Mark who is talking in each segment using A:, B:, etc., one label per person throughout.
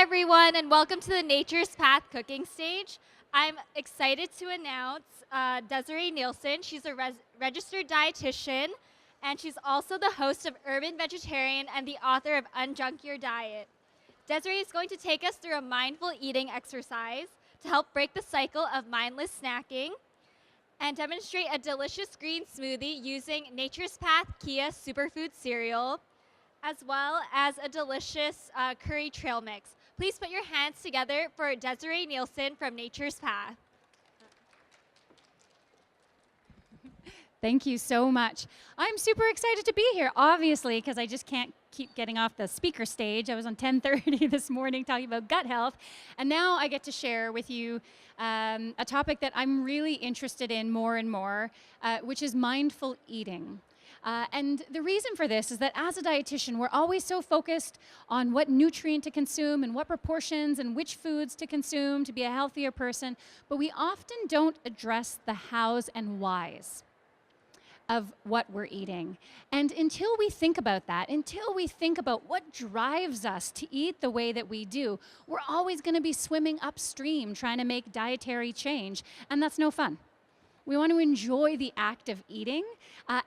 A: everyone, and welcome to the Nature's Path cooking stage. I'm excited to announce Desiree Nielsen. She's a registered dietitian, and she's also the host of Urban Vegetarian and the author of Unjunk Your Diet. Desiree is going to take us through a mindful eating exercise to help break the cycle of mindless snacking and demonstrate a delicious green smoothie using Nature's Path Qi'a Superseed Cereal, as well as a delicious curry trail mix. Please put your hands together for Desiree Nielsen from Nature's Path.
B: Thank you so much. I'm super excited to be here, obviously, because I just can't keep getting off the speaker stage. I was on 10:30 this morning talking about gut health, and now I get to share with you a topic that I'm really interested in more and more, which is mindful eating. And the reason for this is that as a dietitian, we're always so focused on what nutrient to consume and what proportions and which foods to consume to be a healthier person, but we often don't address the hows and whys of what we're eating. And until we think about that, until we think about what drives us to eat the way that we do, we're always going to be swimming upstream trying to make dietary change, and that's no fun. We want to enjoy the act of eating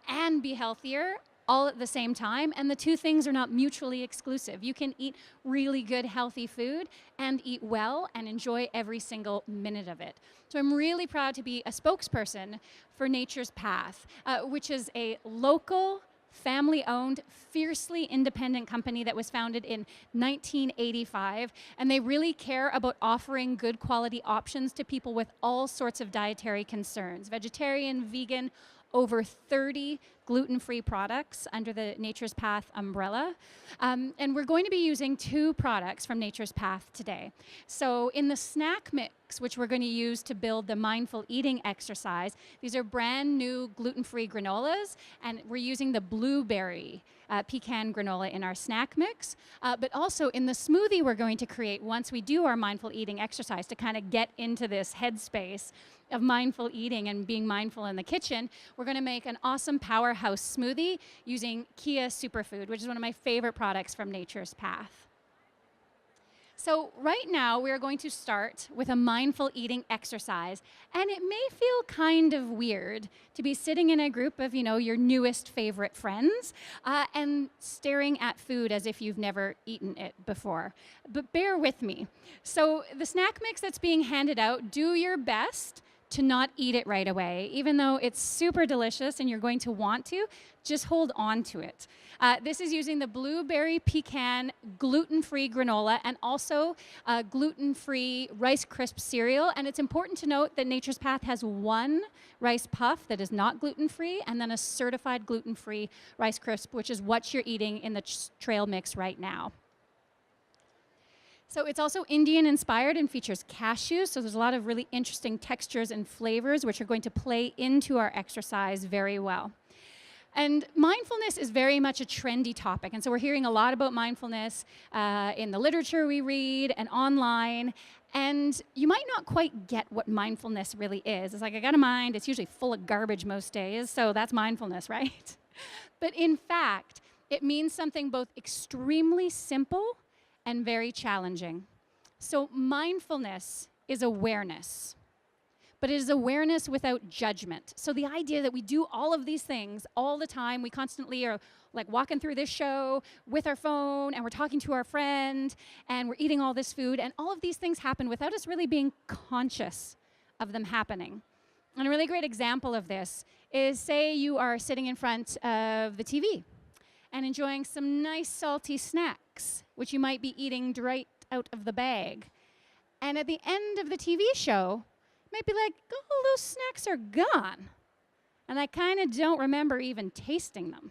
B: and be healthier all at the same time, and the two things are not mutually exclusive. You can eat really good, healthy food and eat well and enjoy every single minute of it. So I'm really proud to be a spokesperson for Nature's Path, which is a local, family-owned, fiercely independent company that was founded in 1985, and they really care about offering good quality options to people with all sorts of dietary concerns: vegetarian, vegan, over 30 gluten-free products under the Nature's Path umbrella. And we're going to be using two products from Nature's Path today. So in the snack mix, which we're going to use to build the mindful eating exercise, these are brand new gluten-free granolas, and we're using the blueberry pecan granola in our snack mix. But also in the smoothie we're going to create once we do our mindful eating exercise to kind of get into this headspace of mindful eating and being mindful in the kitchen, we're going to make an awesome powerhouse smoothie using Qi'a Superfood, which is one of my favorite products from Nature's Path. So right now we're going to start with a mindful eating exercise, and it may feel kind of weird to be sitting in a group of, your newest favorite friends and staring at food as if you've never eaten it before. But bear with me. So the snack mix that's being handed out, do your best to not eat it right away. Even though it's super delicious and you're going to want to, just hold on to it. This is using the blueberry pecan gluten-free granola and also gluten-free Rice Crisp cereal. And it's important to note that Nature's Path has one rice puff that is not gluten-free, and then a certified gluten-free Rice Crisp, which is what you're eating in the trail mix right now. So it's also Indian inspired and features cashews, so there's a lot of really interesting textures and flavors which are going to play into our exercise very well. And mindfulness is very much a trendy topic, and so we're hearing a lot about mindfulness in the literature we read and online, and you might not quite get what mindfulness really is. It's like, I got a mind, it's usually full of garbage most days, so that's mindfulness, right? But in fact, it means something both extremely simple and very challenging. So mindfulness is awareness, but it is awareness without judgment. So the idea that we do all of these things all the time, we constantly are like walking through this show with our phone, and we're talking to our friend, and we're eating all this food, and all of these things happen without us really being conscious of them happening. And a really great example of this is, say you are sitting in front of the TV and enjoying some nice salty snacks, which you might be eating right out of the bag. And at the end of the TV show, you might be like, oh, those snacks are gone. And I kind of don't remember even tasting them.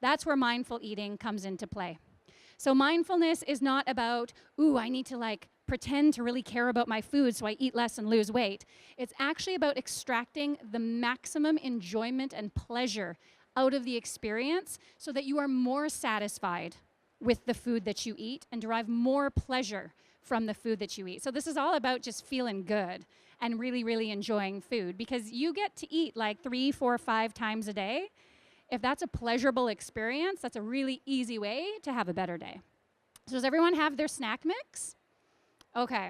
B: That's where mindful eating comes into play. So mindfulness is not about, ooh, I need to pretend to really care about my food so I eat less and lose weight. It's actually about extracting the maximum enjoyment and pleasure out of the experience so that you are more satisfied with the food that you eat and derive more pleasure from the food that you eat. So this is all about just feeling good and really, really enjoying food, because you get to eat 3, 4, 5 times a day. If that's a pleasurable experience, that's a really easy way to have a better day. So does everyone have their snack mix? Okay.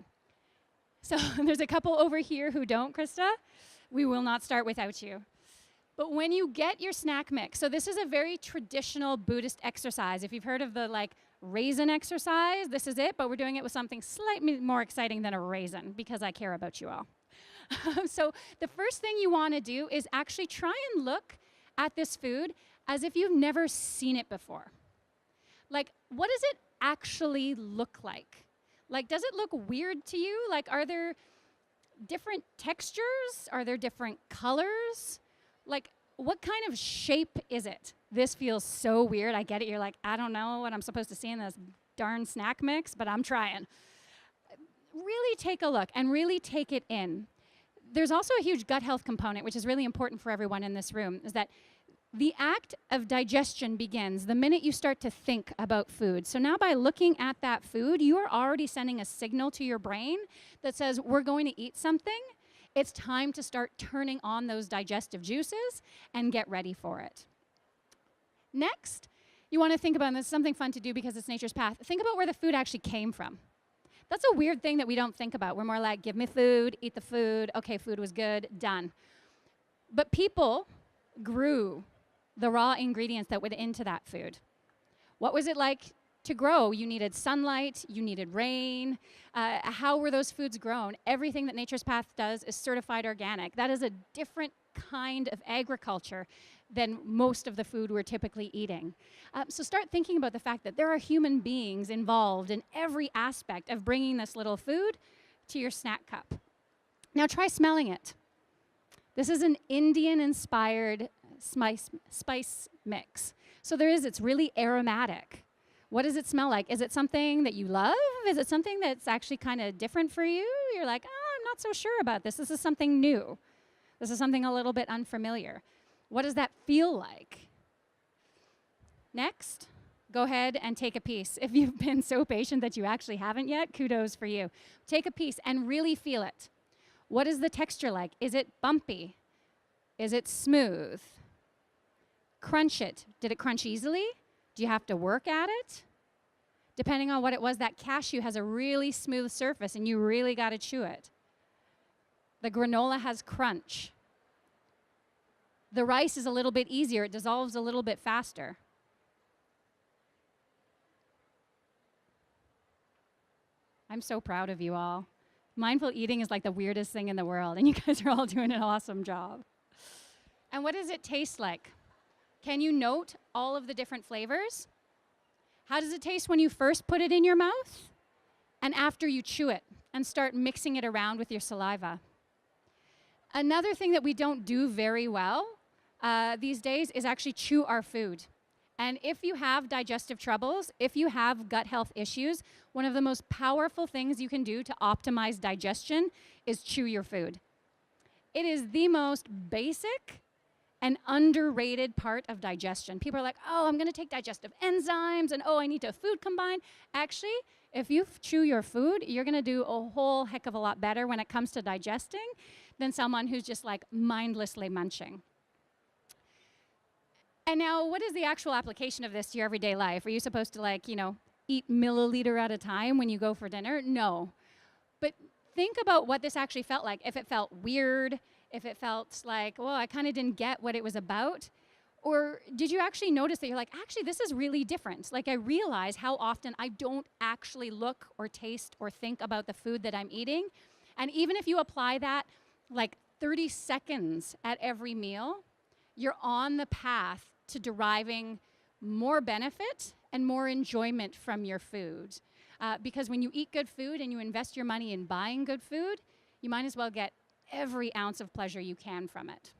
B: So there's a couple over here who don't, Krista. We will not start without you. But when you get your snack mix, so this is a very traditional Buddhist exercise. If you've heard of the like raisin exercise, this is it, but we're doing it with something slightly more exciting than a raisin because I care about you all. So the first thing you want to do is actually try and look at this food as if you've never seen it before. Like, what does it actually look like? Like, does it look weird to you? Like, are there different textures? Are there different colors? Like, what kind of shape is it? This feels so weird. I get it. You're like, I don't know what I'm supposed to see in this darn snack mix, but I'm trying. Really take a look and really take it in. There's also a huge gut health component, which is really important for everyone in this room, is that the act of digestion begins the minute you start to think about food. So now by looking at that food, you are already sending a signal to your brain that says, we're going to eat something. It's time to start turning on those digestive juices and get ready for it. Next, you want to think about, and this is something fun to do because it's nature's path, think about where the food actually came from. That's a weird thing that we don't think about. We're more like, give me food, eat the food, okay, food was good, done. But people grew the raw ingredients that went into that food. What was it like to grow? You needed sunlight, you needed rain. How were those foods grown? Everything that Nature's Path does is certified organic. That is a different kind of agriculture than most of the food we're typically eating. So start thinking about the fact that there are human beings involved in every aspect of bringing this little food to your snack cup. Now try smelling it. This is an Indian-inspired spice mix. So it's really aromatic. What does it smell like? Is it something that you love? Is it something that's actually kind of different for you? You're like, oh, I'm not so sure about this. This is something new. This is something a little bit unfamiliar. What does that feel like? Next, go ahead and take a piece. If you've been so patient that you actually haven't yet, kudos for you. Take a piece and really feel it. What is the texture like? Is it bumpy? Is it smooth? Crunch it. Did it crunch easily? Do you have to work at it? Depending on what it was, that cashew has a really smooth surface and you really got to chew it. The granola has crunch. The rice is a little bit easier. It dissolves a little bit faster. I'm so proud of you all. Mindful eating is like the weirdest thing in the world, and you guys are all doing an awesome job. And what does it taste like? Can you note all of the different flavors? How does it taste when you first put it in your mouth and after you chew it and start mixing it around with your saliva? Another thing that we don't do very well these days is actually chew our food. And if you have digestive troubles, if you have gut health issues, one of the most powerful things you can do to optimize digestion is chew your food. It is the most basic and underrated part of digestion. People are like, oh, I'm gonna take digestive enzymes, and oh, I need to food combine. Actually, if you chew your food, you're gonna do a whole heck of a lot better when it comes to digesting than someone who's just like mindlessly munching. And now, what is the actual application of this to your everyday life? Are you supposed to eat milliliter at a time when you go for dinner? No. But think about what this actually felt like. If it felt weird, if it felt like, well, I kind of didn't get what it was about, or did you actually notice that you're like, actually, this is really different. Like, I realize how often I don't actually look or taste or think about the food that I'm eating. And even if you apply that like 30 seconds at every meal, you're on the path to deriving more benefit and more enjoyment from your food. Because when you eat good food and you invest your money in buying good food, you might as well get every ounce of pleasure you can from it.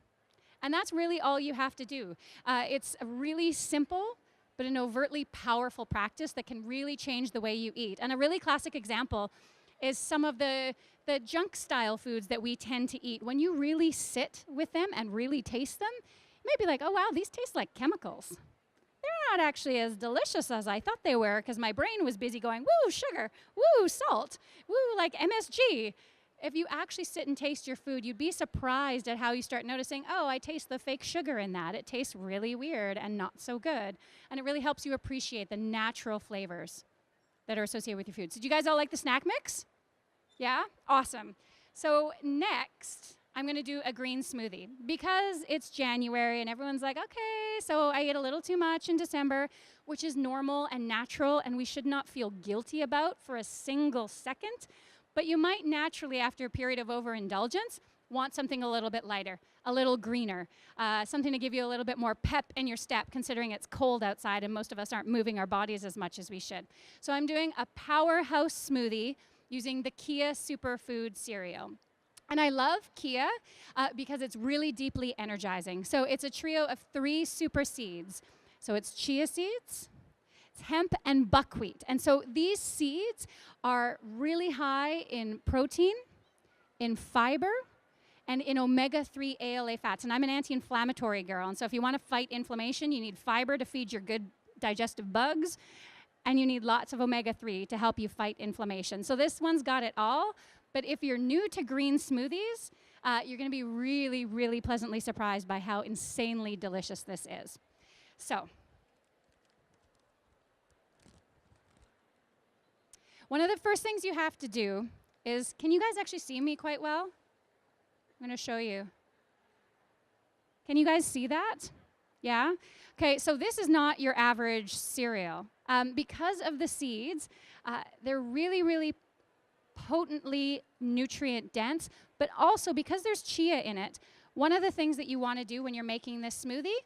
B: And that's really all you have to do. It's a really simple, but an overtly powerful practice that can really change the way you eat. And a really classic example is some of the junk style foods that we tend to eat. When you really sit with them and really taste them, you may be like, oh wow, these taste like chemicals. They're not actually as delicious as I thought they were because my brain was busy going, woo, sugar, woo, salt, woo, like MSG. If you actually sit and taste your food, you'd be surprised at how you start noticing, oh, I taste the fake sugar in that. It tastes really weird and not so good. And it really helps you appreciate the natural flavors that are associated with your food. So do you guys all like the snack mix? Yeah? Awesome. So next, I'm going to do a green smoothie. Because it's January and everyone's like, okay, so I ate a little too much in December, which is normal and natural, and we should not feel guilty about for a single second. But you might naturally, after a period of overindulgence, want something a little bit lighter, a little greener, something to give you a little bit more pep in your step, considering it's cold outside and most of us aren't moving our bodies as much as we should. So I'm doing a powerhouse smoothie using the Qi'a Superseed Cereal. And I love Qi'a because it's really deeply energizing. So it's a trio of 3 super seeds. So it's chia seeds, it's hemp, and buckwheat. And so these seeds are really high in protein, in fiber, and in omega-3 ALA fats. And I'm an anti-inflammatory girl, and so if you want to fight inflammation, you need fiber to feed your good digestive bugs, and you need lots of omega-3 to help you fight inflammation. So this one's got it all, but if you're new to green smoothies, you're going to be really, really pleasantly surprised by how insanely delicious this is. So, one of the first things you have to do is, can you guys actually see me quite well? I'm going to show you. Can you guys see that? Yeah? Okay, so this is not your average cereal. Because of the seeds, they're really, really potently nutrient dense, but also because there's chia in it, one of the things that you want to do when you're making this smoothie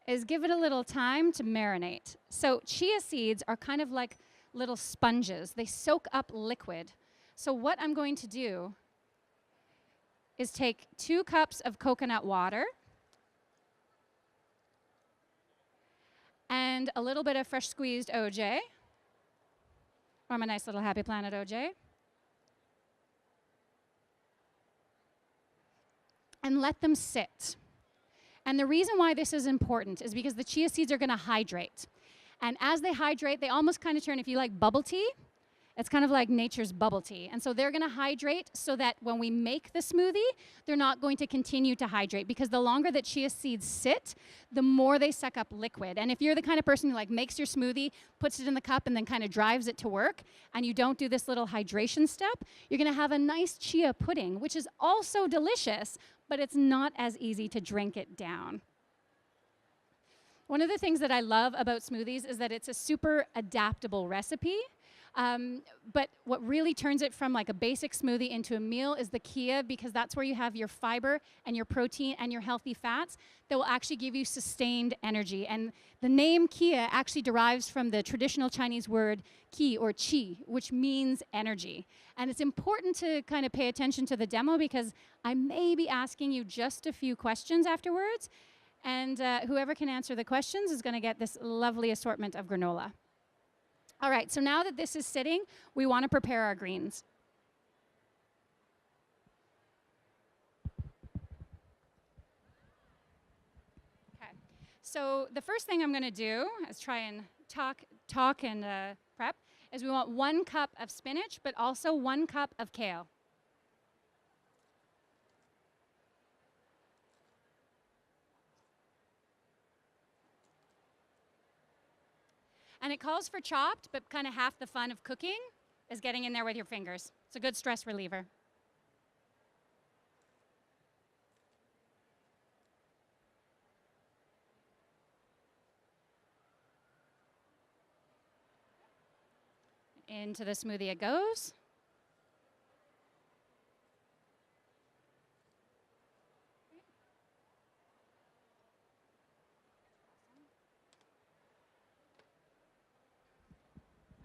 B: is give it a little time to marinate. So chia seeds are kind of like little sponges. They soak up liquid. So what I'm going to do is take 2 cups of coconut water and a little bit of fresh squeezed OJ, or my nice little Happy Planet OJ, and let them sit. And the reason why this is important is because the chia seeds are going to hydrate. And as they hydrate, they almost kind of turn, if you like bubble tea, it's kind of like nature's bubble tea. And so they're going to hydrate so that when we make the smoothie, they're not going to continue to hydrate, because the longer that chia seeds sit, the more they suck up liquid. And if you're the kind of person who like makes your smoothie, puts it in the cup, and then kind of drives it to work, and you don't do this little hydration step, you're going to have a nice chia pudding, which is also delicious, but it's not as easy to drink it down. One of the things that I love about smoothies is that it's a super adaptable recipe. But what really turns it from like a basic smoothie into a meal is the Qi'a, because that's where you have your fiber and your protein and your healthy fats that will actually give you sustained energy. And the name Qi'a actually derives from the traditional Chinese word qi, or qi, which means energy. And it's important to kind of pay attention to the demo, because I may be asking you just a few questions afterwards. And whoever can answer the questions is going to get this lovely assortment of granola. All right, so now that this is sitting, we want to prepare our greens. Okay, so the first thing I'm going to do is try and talk and prep, is we want 1 cup of spinach, but also 1 cup of kale. And it calls for chopped, but kind of half the fun of cooking is getting in there with your fingers. It's a good stress reliever. Into the smoothie it goes.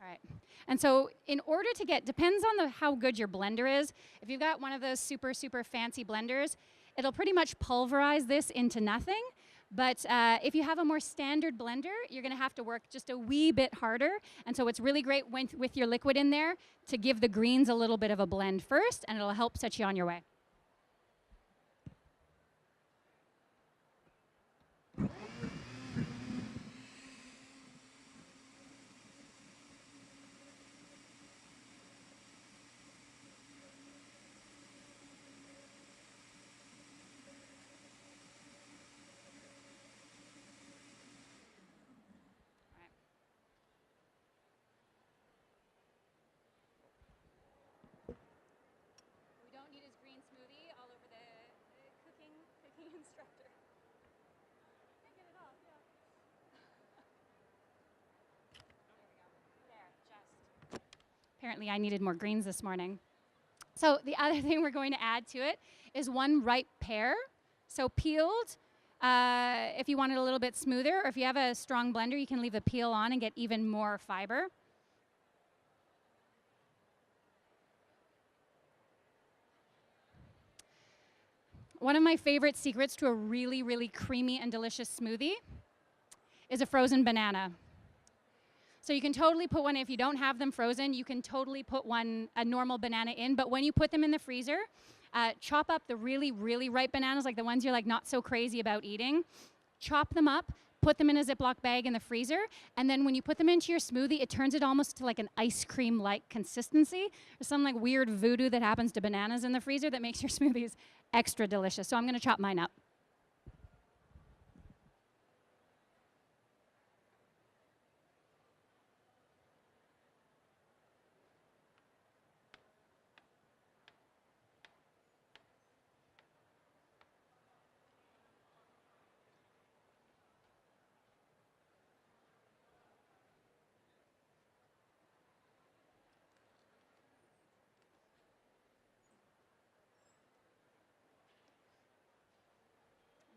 B: All right. And so in order to get, depends on how good your blender is. If you've got one of those super, super fancy blenders, it'll pretty much pulverize this into nothing. But if you have a more standard blender, you're going to have to work just a wee bit harder. And so it's really great with your liquid in there to give the greens a little bit of a blend first, and it'll help set you on your way. Apparently I needed more greens this morning. So the other thing we're going to add to it is 1 ripe pear. So peeled, if you want it a little bit smoother, or if you have a strong blender, you can leave the peel on and get even more fiber. One of my favorite secrets to a really, really creamy and delicious smoothie is a frozen banana. So you can totally put one, if you don't have them frozen, you can totally put a normal banana in. But when you put them in the freezer, chop up the really, really ripe bananas, like the ones you're like not so crazy about eating. Chop them up, put them in a Ziploc bag in the freezer, and then when you put them into your smoothie, it turns it almost to like an ice cream-like consistency. There's some like weird voodoo that happens to bananas in the freezer that makes your smoothies extra delicious. So I'm gonna chop mine up.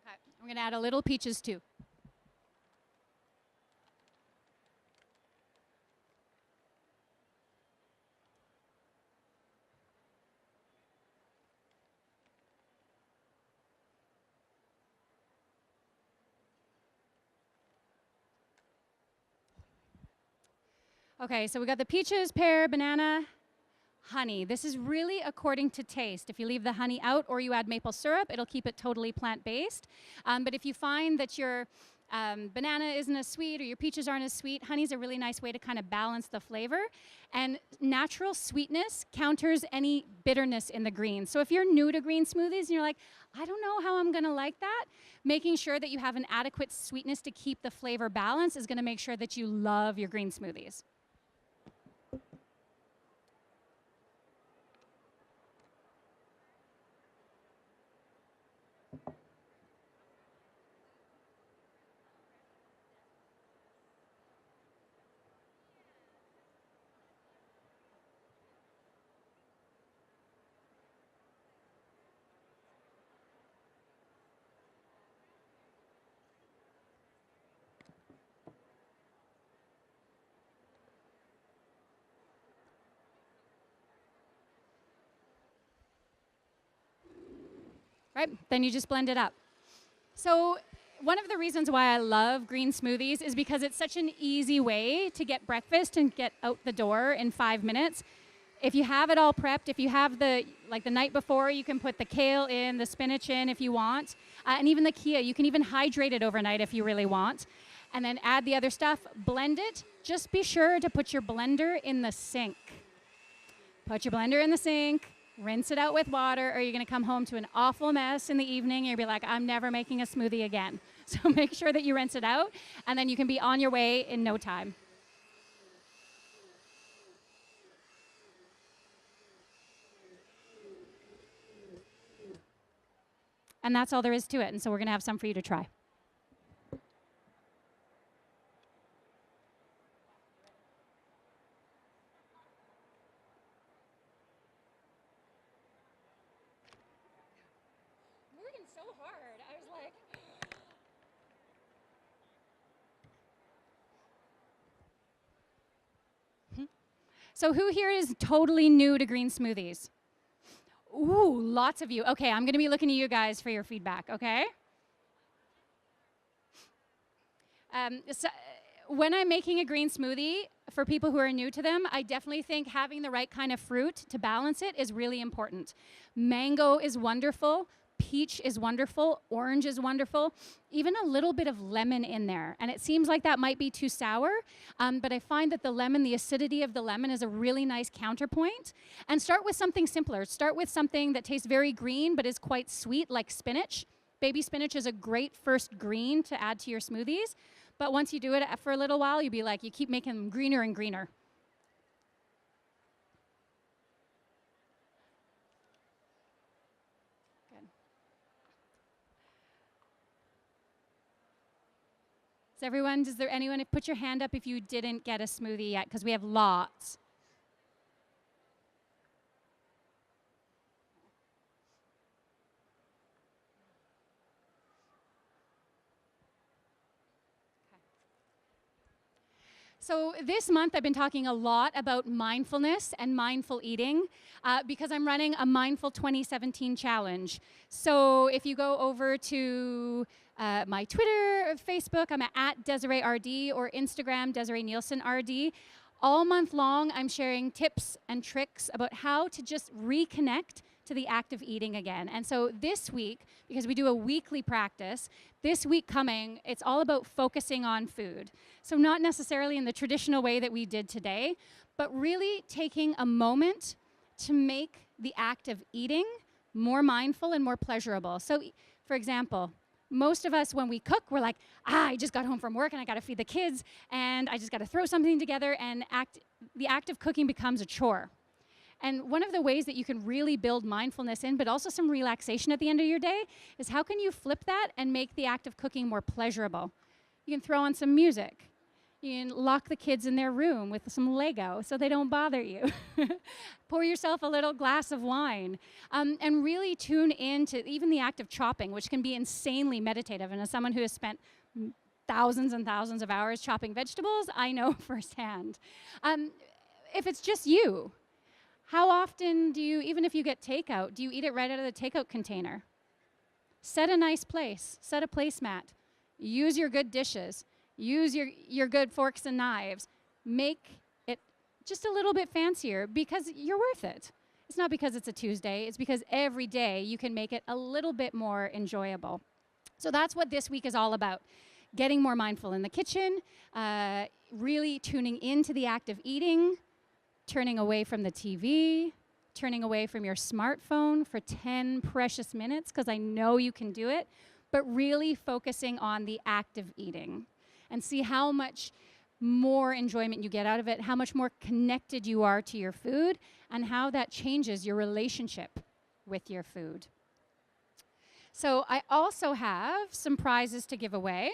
B: Okay. I'm gonna add a little peaches too. Okay, so we got the peaches, pear, banana, honey. This is really according to taste. If you leave the honey out or you add maple syrup, it'll keep it totally plant-based. But if you find that your banana isn't as sweet or your peaches aren't as sweet, honey's a really nice way to kind of balance the flavor. And natural sweetness counters any bitterness in the greens. So if you're new to green smoothies and you're like, I don't know how I'm gonna like that, making sure that you have an adequate sweetness to keep the flavor balanced is gonna make sure that you love your green smoothies. Right? Then you just blend it up. So one of the reasons why I love green smoothies is because it's such an easy way to get breakfast and get out the door in 5 minutes. If you have it all prepped, if you have the night before, you can put the kale in, the spinach in if you want, and even the Qi'a. You can even hydrate it overnight if you really want. And then add the other stuff, blend it. Just be sure to put your blender in the sink. Put your blender in the sink, rinse it out with water, or you're gonna come home to an awful mess in the evening. You'll be like, I'm never making a smoothie again. So make sure that you rinse it out, and then you can be on your way in no time. And that's all there is to it. And so we're gonna have some for you to try. Working so hard. I was like, so who here is totally new to green smoothies? Ooh, lots of you. Okay, I'm gonna be looking to you guys for your feedback, okay? So when I'm making a green smoothie, for people who are new to them, I definitely think having the right kind of fruit to balance it is really important. Mango is wonderful. Peach is wonderful. Orange is wonderful. Even a little bit of lemon in there. And it seems like that might be too sour, but I find that the lemon, the acidity of the lemon is a really nice counterpoint. And start with something simpler. Start with something that tastes very green but is quite sweet, like spinach. Baby spinach is a great first green to add to your smoothies. But once you do it for a little while, you'll be like, you keep making them greener and greener. Good. Does there anyone, put your hand up if you didn't get a smoothie yet, because we have lots. So this month I've been talking a lot about mindfulness and mindful eating because I'm running a Mindful 2017 challenge. So if you go over to my Twitter, Facebook, I'm at Desiree RD, or Instagram, Desiree Nielsen RD. All month long, I'm sharing tips and tricks about how to just reconnect to the act of eating again. And so this week, because we do a weekly practice, this week coming, it's all about focusing on food. So not necessarily in the traditional way that we did today, but really taking a moment to make the act of eating more mindful and more pleasurable. So for example, most of us, when we cook, we're like, I just got home from work and I got to feed the kids and I just got to throw something together, and the act of cooking becomes a chore. And one of the ways that you can really build mindfulness in, but also some relaxation at the end of your day, is how can you flip that and make the act of cooking more pleasurable? You can throw on some music. You can lock the kids in their room with some Lego so they don't bother you. Pour yourself a little glass of wine. And really tune into even the act of chopping, which can be insanely meditative. And as someone who has spent thousands and thousands of hours chopping vegetables, I know firsthand. If it's just you, how often do you, even if you get takeout, do you eat it right out of the takeout container? Set a nice place. Set a placemat. Use your good dishes. Use your good forks and knives. Make it just a little bit fancier because you're worth it. It's not because it's a Tuesday. It's because every day you can make it a little bit more enjoyable. So that's what this week is all about. Getting more mindful in the kitchen, really tuning into the act of eating, turning away from the TV, turning away from your smartphone for 10 precious minutes, because I know you can do it, but really focusing on the act of eating and see how much more enjoyment you get out of it, how much more connected you are to your food, and how that changes your relationship with your food. So I also have some prizes to give away.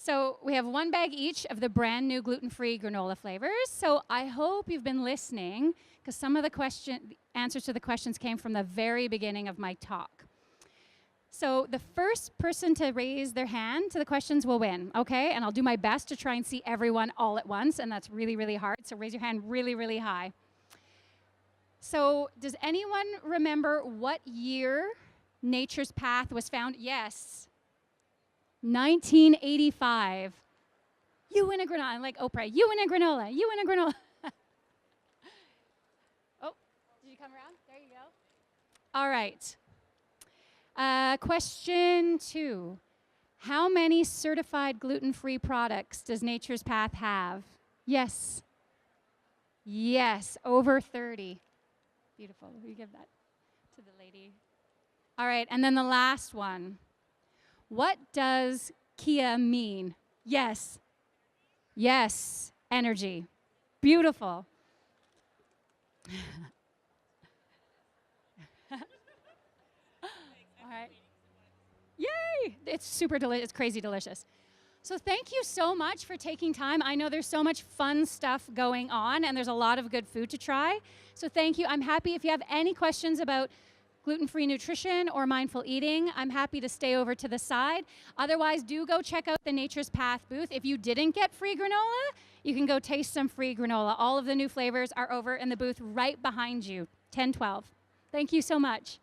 B: So we have one bag each of the brand new gluten-free granola flavors. So I hope you've been listening, because some of the answers to the questions came from the very beginning of my talk. So the first person to raise their hand to the questions will win, okay? And I'll do my best to try and see everyone all at once, and that's really, really hard. So raise your hand really, really high. So does anyone remember what year Nature's Path was found? Yes. 1985. You win a granola. Like Oprah. You win a granola. You win a granola. Oh, did you come around? There you go. All right. Question 2. How many certified gluten-free products does Nature's Path have? Yes. Yes, over 30. Beautiful. We give that to the lady. All right, and then the last one. What does Qi'a mean? Yes. Yes, energy. Beautiful. All right. Yay! It's super delicious. It's crazy delicious. So thank you so much for taking time. I know there's so much fun stuff going on, and there's a lot of good food to try. So thank you. I'm happy if you have any questions about gluten-free nutrition or mindful eating, I'm happy to stay over to the side. Otherwise, do go check out the Nature's Path booth. If you didn't get free granola, you can go taste some free granola. All of the new flavors are over in the booth right behind you, 1012. Thank you so much.